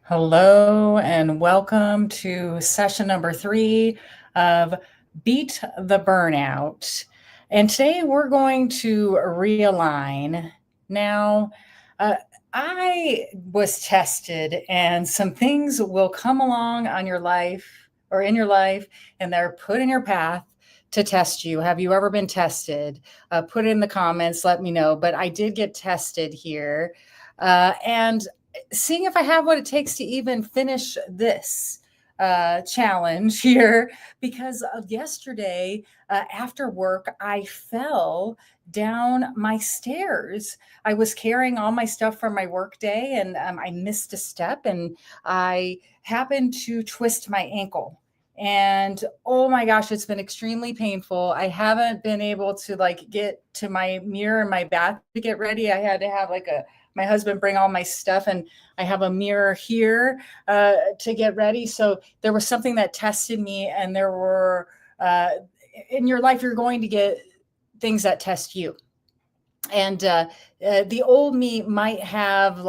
Hello and welcome to session number 3 of Beat the Burnout. And today we're going to realign. Now, uh, I was tested, and some things will come along on your life or in your life, and they're put in your path to test you. Have you ever been tested? Put it in the comments, let me know. But I did get tested here. And seeing if I have what it takes to even finish this challenge here because yesterday after work, I fell down my stairs. I was carrying all my stuff from my work day and I missed a step and I happened to twist my ankle. And oh my gosh, it's been extremely painful. I haven't been able to get to my mirror in my bath to get ready. I had to have my husband bring all my stuff, and I have a mirror here to get ready. So there was something that tested me, and there were in your life you're going to get things that test you. And the old me might have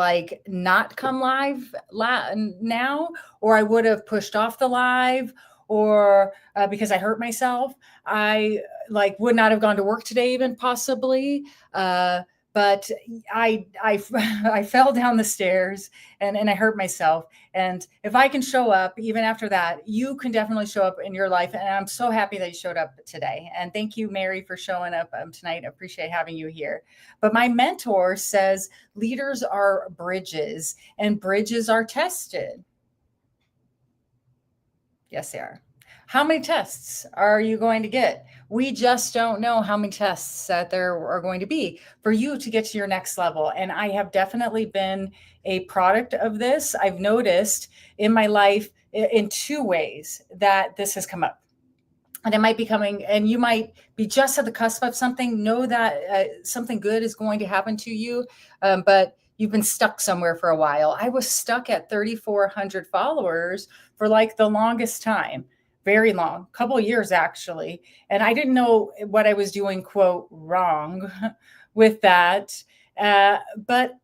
not come live now, or I would have pushed off the live, or because I hurt myself, I would not have gone to work today, even possibly. But I I fell down the stairs and I hurt myself. And if I can show up even after that, you can definitely show up in your life. And I'm so happy that you showed up today. And thank you, Mary, for showing up tonight. I appreciate having you here. But my mentor says leaders are bridges and bridges are tested. Yes, they are. How many tests are you going to get? We just don't know how many tests that there are going to be for you to get to your next level. And I have definitely been a product of this. I've noticed in my life in two ways that this has come up. And it might be coming, and you might be just at the cusp of something. Know that something good is going to happen to you, but you've been stuck somewhere for a while. I was stuck at 3,400 followers for the longest time, very long, couple of years actually. And I didn't know what I was doing, quote, wrong with that. But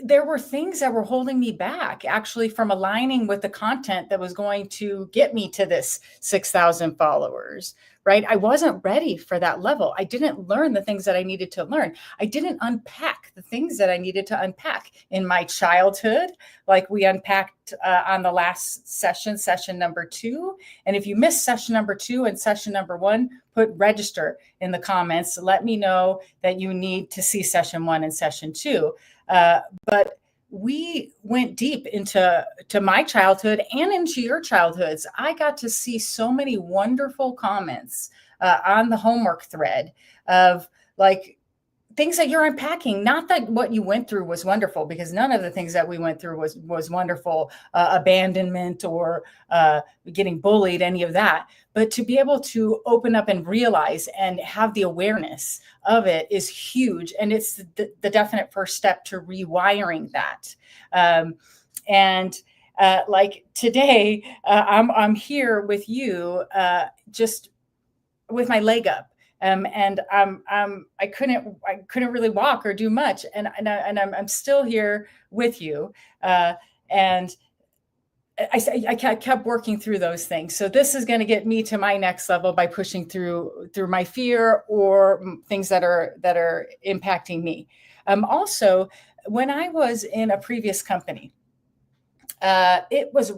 there were things that were holding me back actually from aligning with the content that was going to get me to this 6,000 followers, right? I wasn't ready for that level. I didn't learn the things that I needed to learn. I didn't unpack the things that I needed to unpack in my childhood, like we unpacked on the last session, session number 2. And if you missed session number 2 and session number 1, put register in the comments. Let me know that you need to see session 1 and session 2. But we went deep into my childhood and into your childhoods. I got to see so many wonderful comments on the homework thread of things that you're unpacking. Not that what you went through was wonderful, because none of the things that we went through was wonderful, abandonment or getting bullied, any of that. But to be able to open up and realize and have the awareness of it is huge. And it's the definite first step to rewiring that. And today, I'm here with you, just with my leg up. And I couldn't really walk or do much, and I'm still here with you, and I kept working through those things. So this is going to get me to my next level by pushing through my fear or things that are impacting me. Also, when I was in a previous company, it was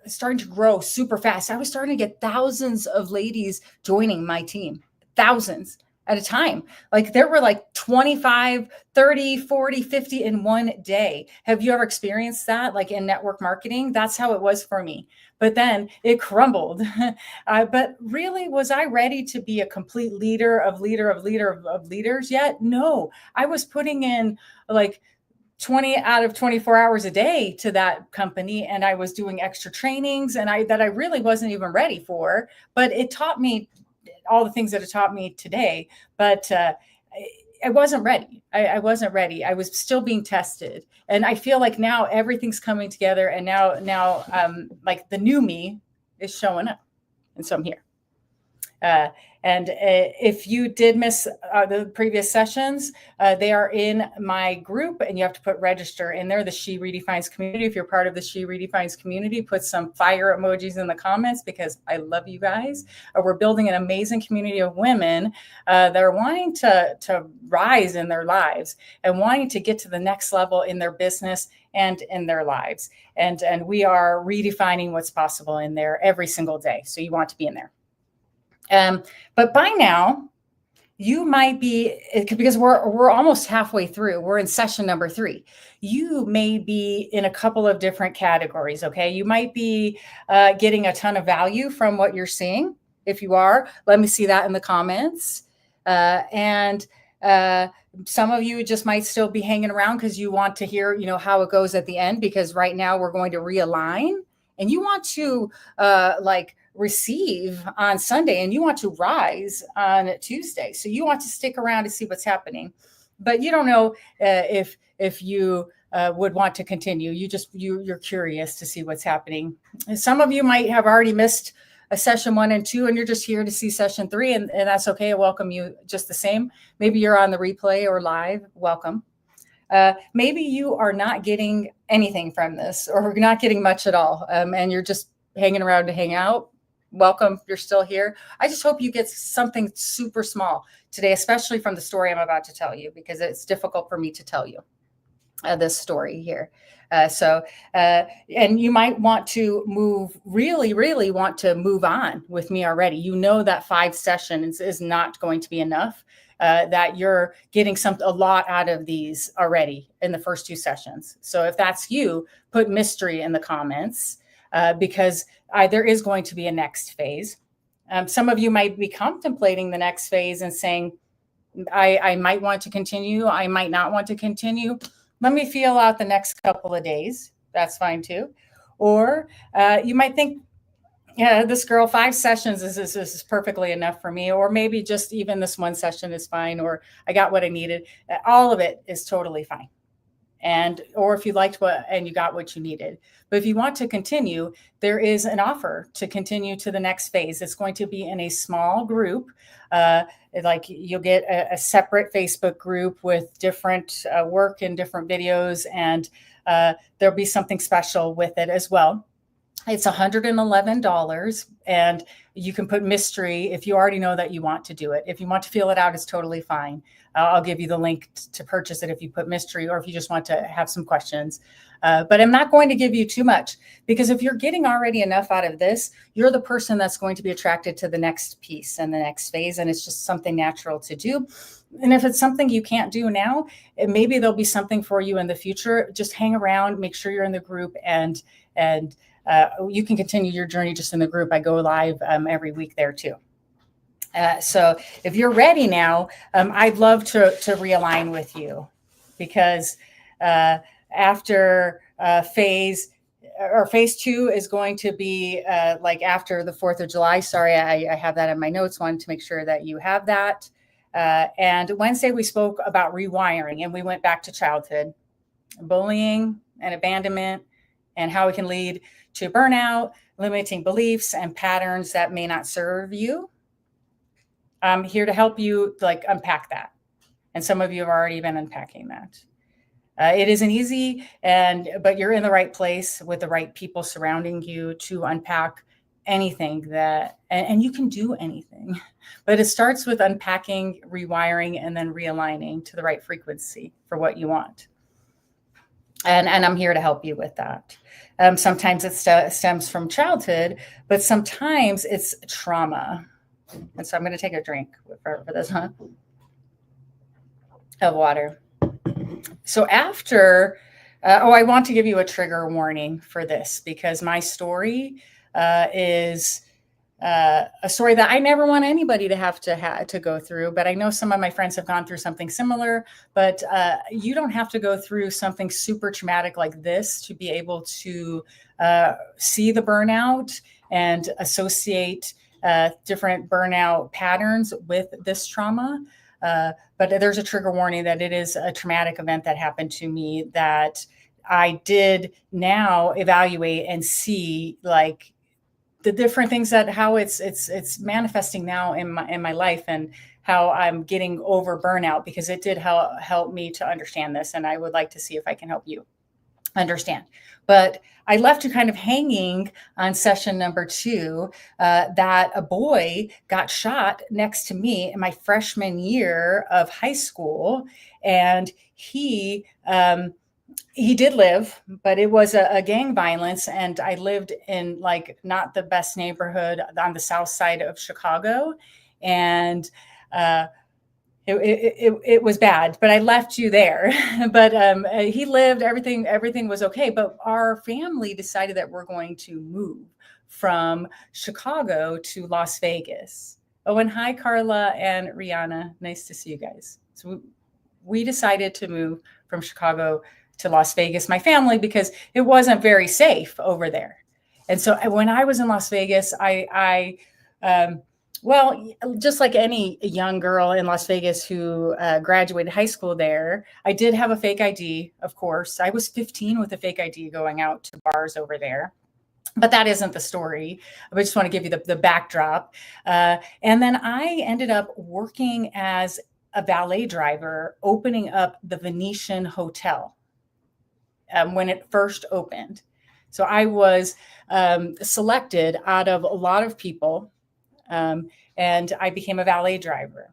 starting to grow super fast. I was starting to get thousands of ladies joining my team. Thousands at a time. There were 25, 30, 40, 50 in one day. Have you ever experienced that? In network marketing? That's how it was for me. But then it crumbled. But really, was I ready to be a complete leader of leaders yet? No, I was putting in 20 out of 24 hours a day to that company. And I was doing extra trainings that I really wasn't even ready for, but it taught me all the things that it taught me today. But I wasn't ready. I wasn't ready. I was still being tested. And I feel like now everything's coming together. And now the new me is showing up. And so I'm here. Uh, and if you did miss the previous sessions, they are in my group, and you have to put register in there, the She Redefines community. If you're part of the She Redefines community, put some fire emojis in the comments, because I love you guys. We're building an amazing community of women that are wanting to rise in their lives and wanting to get to the next level in their business and in their lives. And we are redefining what's possible in there every single day. So you want to be in there. But by now, you might be, because we're almost halfway through. We're in session number 3. You may be in a couple of different categories. Okay, you might be getting a ton of value from what you're seeing. If you are, let me see that in the comments. And some of you just might still be hanging around because you want to hear, how it goes at the end. Because right now we're going to realign, and you want to receive on Sunday, and you want to rise on Tuesday. So you want to stick around to see what's happening, but you don't know if you would want to continue. You're curious to see what's happening. And some of you might have already missed a session 1 and 2, and you're just here to see session 3, and that's okay. I welcome you just the same. Maybe you're on the replay or live. Welcome. Maybe you are not getting anything from this, or not getting much at all, and you're just hanging around to hang out. Welcome. You're still here. I just hope you get something super small today, especially from the story I'm about to tell you, because it's difficult for me to tell you this story here. And you might want to really want to move on with me already. That 5 sessions is not going to be enough, that you're getting a lot out of these already in the first 2 sessions. So if that's you, put mystery in the comments, because there is going to be a next phase. Some of you might be contemplating the next phase and saying, I might want to continue. I might not want to continue. Let me feel out the next couple of days. That's fine too. Or you might think, yeah, this girl, 5 sessions is perfectly enough for me. Or maybe just even this 1 session is fine, or I got what I needed. All of it is totally fine. Or if you liked and you got what you needed. But if you want to continue, there is an offer to continue to the next phase. It's going to be in a small group. You'll get a separate Facebook group with different work and different videos, and there'll be something special with it as well. It's $111, and you can put mystery if you already know that you want to do it. If you want to feel it out, it's totally fine. I'll give you the link to purchase it if you put mystery, or if you just want to have some questions. But I'm not going to give you too much, because if you're getting already enough out of this, you're the person that's going to be attracted to the next piece and the next phase. And it's just something natural to do. And if it's something you can't do now, maybe there'll be something for you in the future. Just hang around, make sure you're in the group, and you can continue your journey just in the group. I go live every week there too. So if you're ready now, I'd love to realign with you, because after phase 2 is going to be after the 4th of July. Sorry, I have that in my notes. Wanted to make sure that you have that. And Wednesday we spoke about rewiring, and we went back to childhood, bullying and abandonment, and how it can lead to burnout, limiting beliefs and patterns that may not serve you. I'm here to help you unpack that. And some of you have already been unpacking that. It isn't easy, but you're in the right place with the right people surrounding you to unpack anything and you can do anything. But it starts with unpacking, rewiring, and then realigning to the right frequency for what you want. And I'm here to help you with that. Sometimes it stems from childhood, but sometimes it's trauma. And so I'm going to take a drink for this, of water. So after, I want to give you a trigger warning for this, because my story is a story that I never want anybody to have to go through. But I know some of my friends have gone through something similar, but you don't have to go through something super traumatic like this to be able to see the burnout and associate different burnout patterns with this trauma. But there's a trigger warning that it is a traumatic event that happened to me that I did now evaluate and see the different things that how it's manifesting now in my life, and how I'm getting over burnout, because it did help me to understand this, and I would like to see if I can help you understand. But I left you kind of hanging on session number 2, that a boy got shot next to me in my freshman year of high school, and he did live, but it was a gang violence, and I lived in like not the best neighborhood on the south side of Chicago, and uh, it was bad, but I left you there. But he lived, everything was okay. But our family decided that we're going to move from Chicago to Las Vegas. Oh, and hi, Carla and Rihanna. Nice to see you guys. So we decided to move from Chicago to Las Vegas, my family, because it wasn't very safe over there. And so when I was in Las Vegas, well, just like any young girl in Las Vegas who graduated high school there, I did have a fake ID, of course. I was 15 with a fake ID going out to bars over there. But that isn't the story. I just want to give you the backdrop. And then I ended up working as a valet driver, opening up the Venetian Hotel when it first opened. So I was selected out of a lot of people, and I became a valet driver.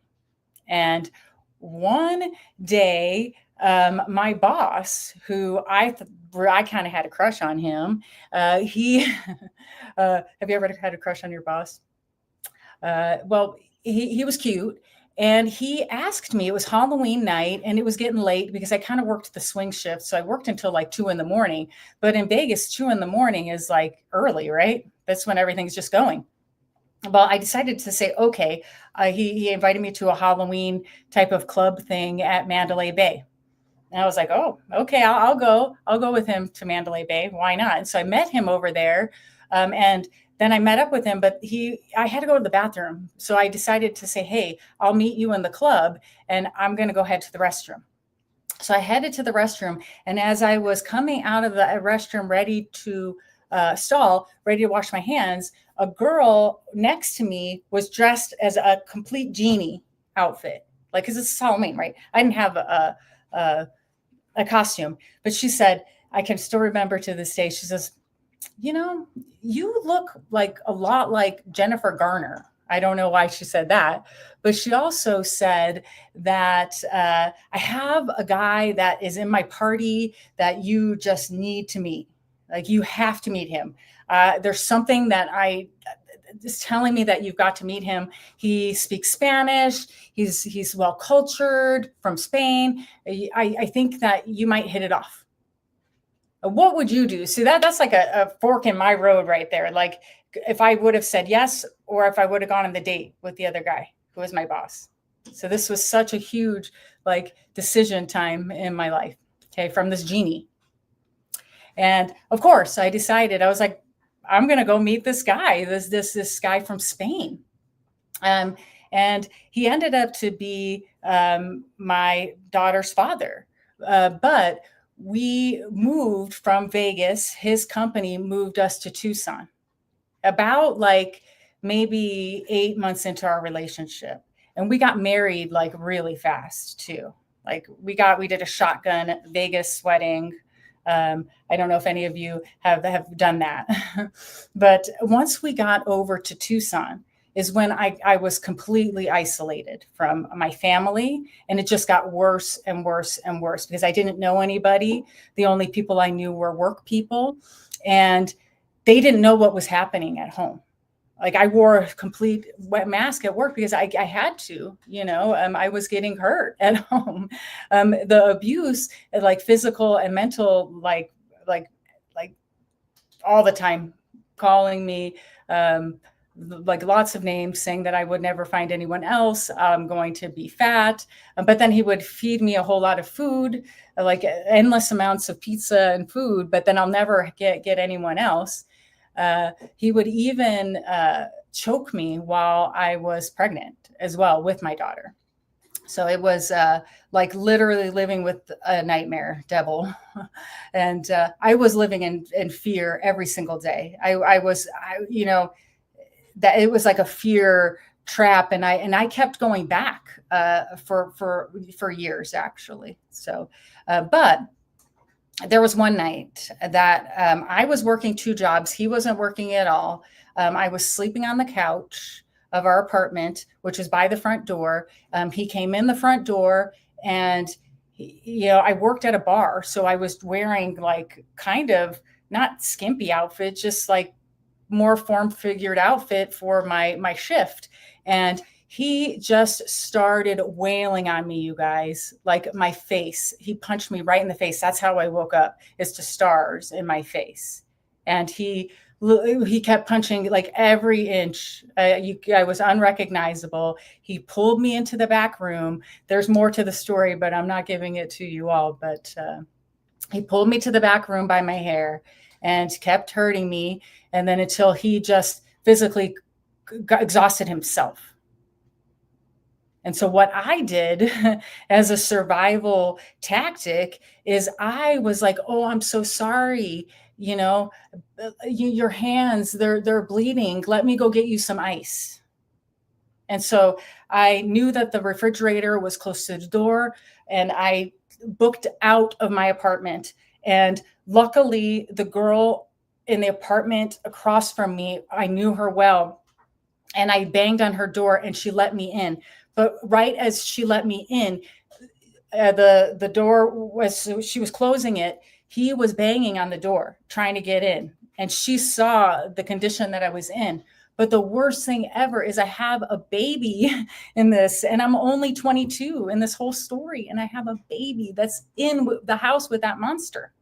And one day, my boss, who I kind of had a crush on him, he have you ever had a crush on your boss? Well, he was cute. And he asked me, it was Halloween night and it was getting late because I kind of worked the swing shift. So I worked until like 2 a.m. But in Vegas, 2 a.m. is like early, right? That's when everything's just going. Well, I decided to say, okay, he invited me to a Halloween type of club thing at Mandalay Bay. And I was like, oh, okay, I'll go. I'll go with him to Mandalay Bay. Why not? And so I met him over there. And then I met up with him, but I had to go to the bathroom. So I decided to say, hey, I'll meet you in the club and I'm going to go head to the restroom. So I headed to the restroom. And as I was coming out of the restroom, ready to stall, ready to wash my hands, a girl next to me was dressed as a complete genie outfit. Like, because it's Halloween, right? I didn't have a costume, but she said, I can still remember to this day, she says, you look like a lot like Jennifer Garner. I don't know why she said that, but she also said that I have a guy that is in my party that you just need to meet. Like, you have to meet him. There's something that is telling me that you've got to meet him. He speaks Spanish. He's well cultured, from Spain. I think that you might hit it off. What would you do? See, that's like a fork in my road right there. Like, if I would have said yes, or if I would have gone on the date with the other guy who was my boss. So this was such a huge decision time in my life. Okay, from this genie. And of course, I decided, I was like, I'm going to go meet this guy, this guy from Spain. And he ended up to be my daughter's father. But we moved from Vegas. His company moved us to Tucson about maybe 8 months into our relationship. And we got married really fast too. We did a shotgun Vegas wedding. I don't know if any of you have done that. But once we got over to Tucson is when I was completely isolated from my family. And it just got worse and worse and worse because I didn't know anybody. The only people I knew were work people. And they didn't know what was happening at home. I wore a complete mask at work because I had to, I was getting hurt at home. The abuse, physical and mental, like all the time, calling me, lots of names, saying that I would never find anyone else. I'm going to be fat. But then he would feed me a whole lot of food, endless amounts of pizza and food, but then I'll never get anyone else. He would even choke me while I was pregnant as well with my daughter. So it was like literally living with a nightmare devil. And I was living in fear every single day. That it was like a fear trap, and I kept going back for years actually. So, but there was one night that I was working two jobs. He wasn't working at all. I was sleeping on the couch of our apartment, which is by the front door. He came in the front door, and I worked at a bar, so I was wearing like kind of not skimpy outfit, just like more form figured outfit for my shift. And he just started wailing on me, you guys, like my face. He punched me right in the face. That's how I woke up, is to stars in my face. And he kept punching like every inch. I was unrecognizable. He pulled me into the back room. There's more to the story, but I'm not giving it to you all. But he pulled me to the back room by my hair and kept hurting me. And then until he just physically got exhausted himself. And so what I did as a survival tactic is I was like, "Oh, I'm so sorry. You know, your hands, they're bleeding. Let me go get you some ice." And so I knew that the refrigerator was close to the door, and I booked out of my apartment. And luckily, the girl in the apartment across from me, I knew her well, and I banged on her door and she let me in. But right as she let me in, the door was, she was closing it. He was banging on the door trying to get in, and she saw the condition that I was in. But the worst thing ever is I have a baby in this, and I'm only 22 in this whole story, and I have a baby that's in the house with that monster.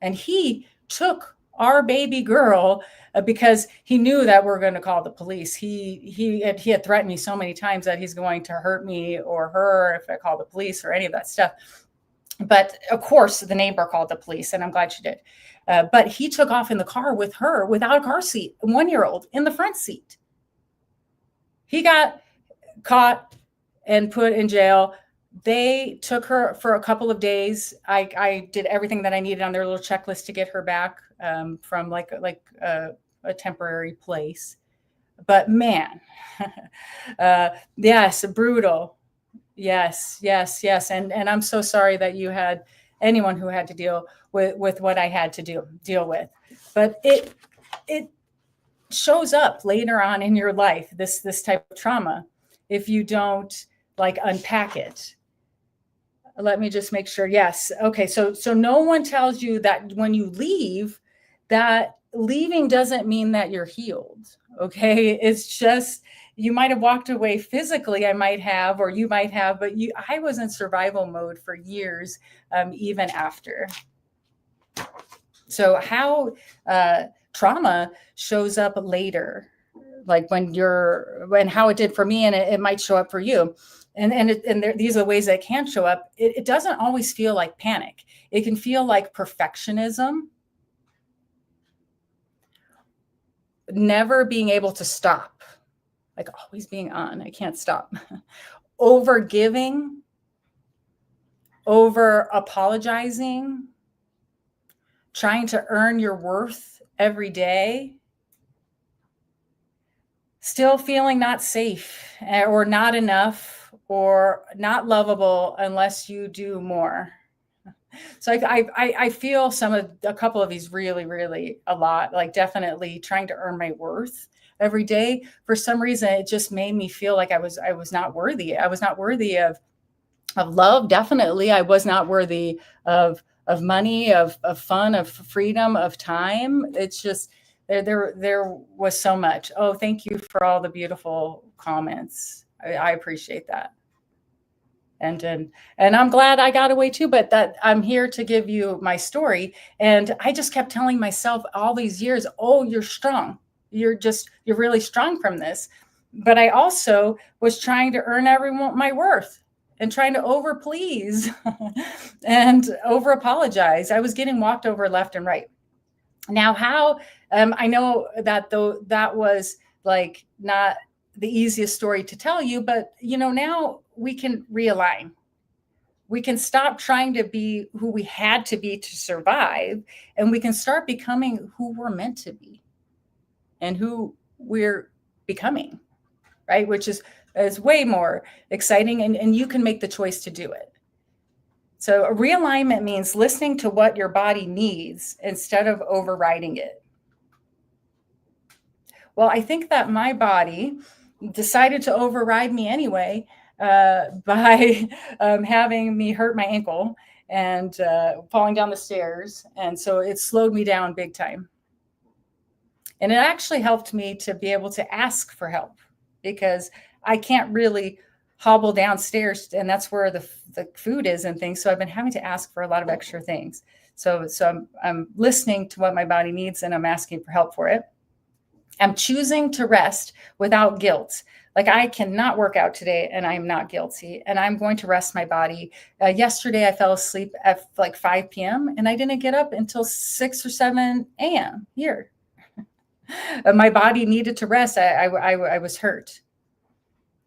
And he took our baby girl because he knew that we're going to call the police. He had threatened me so many times that he's going to hurt me or her if I call the police or any of that stuff. But of course, the neighbor called the police, and I'm glad she did. But he took off in the car with her without a car seat, 1-year-old in the front seat. He got caught and put in jail. They took her for a couple of days. I did everything that I needed on their little checklist to get her back from like a temporary place. But man, yes, brutal. Yes, yes, yes. And I'm so sorry that you had anyone who had to deal with what I had to deal with. But it shows up later on in your life, this type of trauma, if you don't like unpack it. Let me just make sure. Yes. Okay. So no one tells you that when you leave, that leaving doesn't mean that you're healed. Okay. It's just, you might have walked away physically, I might have, or you might have, but I was in survival mode for years, even after. So how trauma shows up later, like when how it did for me, and it might show up for you. These are the ways that it can show up. It doesn't always feel like panic. It can feel like perfectionism, never being able to stop, like always being on. I can't stop. Over giving, over apologizing, trying to earn your worth every day, still feeling not safe or not enough or not lovable unless you do more. So I feel a couple of these really, really a lot, like definitely trying to earn my worth every day. For some reason, it just made me feel like I was not worthy. I was not worthy of love. Definitely. I was not worthy of money, of fun, of freedom, of time. It's just, there was so much. Oh, thank you for all the beautiful comments. I appreciate that. And I'm glad I got away too, but that I'm here to give you my story. And I just kept telling myself all these years, oh, you're strong. You're really strong from this. But I also was trying to earn everyone my worth and trying to over please and over apologize. I was getting walked over left and right. Now, how I know that though that was like not the easiest story to tell you, but now we can realign. We can stop trying to be who we had to be to survive, and we can start becoming who we're meant to be and who we're becoming, right? Which is way more exciting, and you can make the choice to do it. So a realignment means listening to what your body needs instead of overriding it. Well, I think that my body decided to override me anyway by having me hurt my ankle and falling down the stairs. And so it slowed me down big time. And it actually helped me to be able to ask for help, because I can't really hobble downstairs, and that's where the food is and things. So I've been having to ask for a lot of extra things. So I'm listening to what my body needs, and I'm asking for help for it. I'm choosing to rest without guilt. Like, I cannot work out today and I'm not guilty, and I'm going to rest my body. Yesterday, I fell asleep at like 5 p.m. and I didn't get up until 6 or 7 a.m. here. My body needed to rest. I was hurt.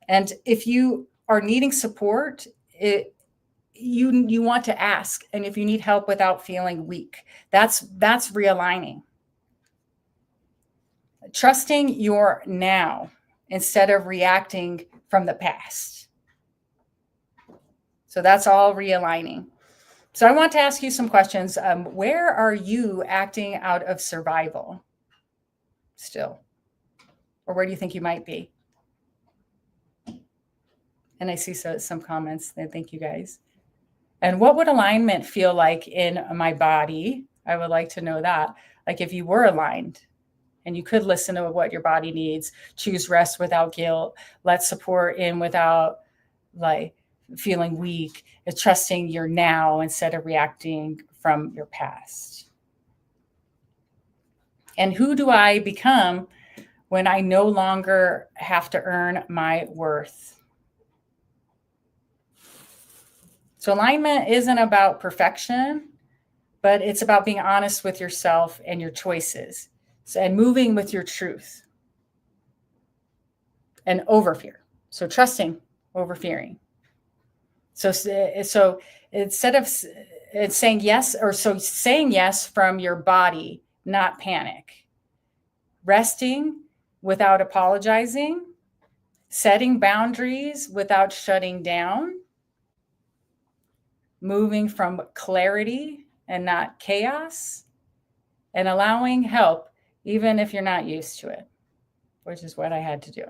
And if you are needing support, you want to ask. And if you need help without feeling weak, that's realigning. Trusting your now instead of reacting from the past. So that's all realigning. So I want to ask you some questions. Where are you acting out of survival still? Or where do you think you might be? And I see some comments. Thank you guys. And what would alignment feel like in my body? I would like to know that. Like, if you were aligned and you could listen to what your body needs, choose rest without guilt, let support in without like feeling weak, trusting your now instead of reacting from your past. And who do I become when I no longer have to earn my worth? So alignment isn't about perfection, but it's about being honest with yourself and your choices, and moving with your truth and over fear. So trusting over fearing. So instead of it's saying yes, or so saying yes from your body, not panic. Resting without apologizing, setting boundaries without shutting down, moving from clarity and not chaos, and allowing help even if you're not used to it, which is what I had to do.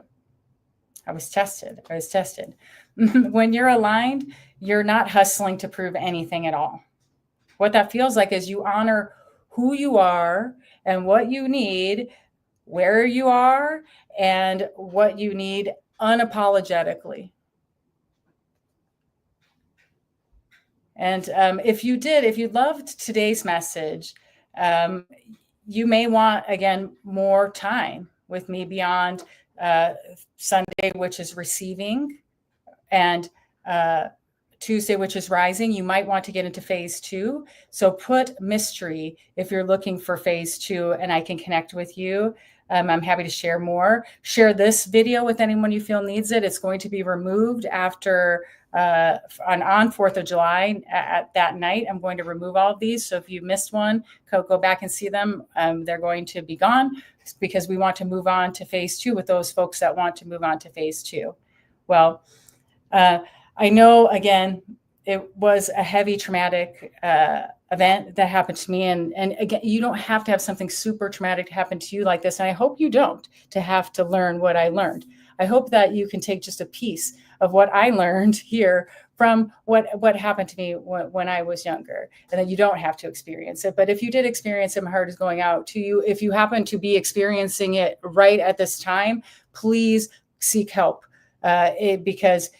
I was tested. When you're aligned, you're not hustling to prove anything at all. What that feels like is you honor who you are and what you need, where you are, and what you need unapologetically. And if you loved today's message, you may want, again, more time with me beyond Sunday, which is receiving, and Tuesday, which is rising. You might want to get into phase 2. So put mystery if you're looking for phase 2, and I can connect with you. I'm happy to share more. Share this video with anyone you feel needs it. It's going to be removed after on 4th of July at that night. I'm going to remove all of these. So if you missed one, go back and see them. They're going to be gone because we want to move on to phase 2 with those folks that want to move on to phase 2. Well, I know, again, it was a heavy traumatic event that happened to me. And again, you don't have to have something super traumatic to happen to you like this. And I hope you don't, to have to learn what I learned. I hope that you can take just a piece of what I learned here from what happened to me when I was younger, and that you don't have to experience it. But if you did experience it, my heart is going out to you. If you happen to be experiencing it right at this time, please seek help, because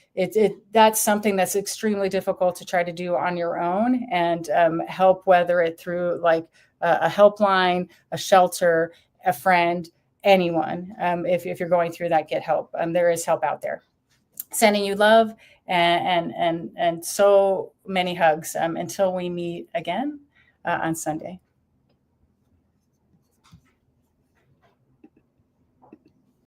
that's something that's extremely difficult to try to do on your own, and help, whether it through like a helpline, a shelter, a friend, anyone. If you're going through that, get help. There is help out there. Sending you love and so many hugs until we meet again on Sunday.